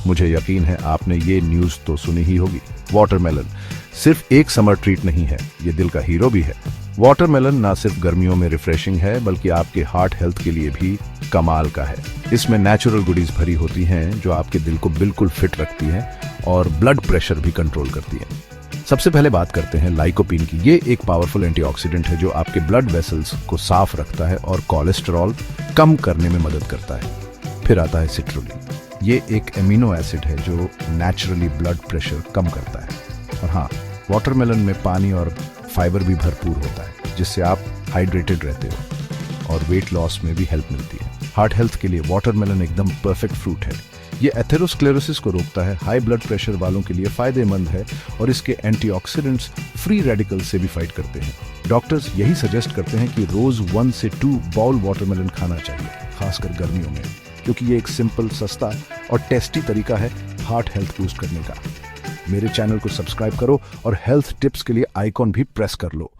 मुझे यकीन है आपने ये न्यूज़ तो सुनी ही होगी। वाटरमेलन सिर्फ एक समर ट्रीट नहीं है, ये दिल का हीरो भी है। वाटरमेलन ना सिर्फ गर्मियों में रिफ्रेशिंग है बल्कि आपके हार्ट हेल्थ के लिए भी कमाल का है। इसमें नेचुरल गुडीज भरी होती हैं जो आपके दिल को बिल्कुल फिट रखती हैं और ब्लड प्रेशर भी कंट्रोल करती हैं। सबसे पहले बात करते हैं लाइकोपीन की। ये एक पावरफुल एंटीऑक्सीडेंट है जो आपके ब्लड वेसल्स को साफ रखता है और कोलेस्ट्रॉल कम करने में मदद करता है। फिर आता है सिट्रुलिन। ये एक एमिनो एसिड है जो नेचुरली ब्लड प्रेशर कम करता है। और हाँ, वाटरमेलन में पानी और फाइबर भी भरपूर होता है जिससे आप हाइड्रेटेड रहते हो और वेट लॉस में भी हेल्प मिलती है। हार्ट हेल्थ के लिए वाटरमेलन एकदम परफेक्ट फ्रूट है। ये एथेरोस्क्लेरोसिस को रोकता है, हाई ब्लड प्रेशर वालों के लिए फायदेमंद है और इसके एंटीऑक्सीडेंट्स फ्री रेडिकल से भी फाइट करते हैं। डॉक्टर्स यही सजेस्ट करते हैं कि रोज 1 से 2 बाउल वाटरमेलन खाना चाहिए, खासकर गर्मियों में, क्योंकि ये एक सिंपल, सस्ता और टेस्टी तरीका है हार्ट हेल्थ बूस्ट करने का। मेरे चैनल को सब्सक्राइब करो और हेल्थ टिप्स के लिए आइकॉन भी प्रेस कर लो।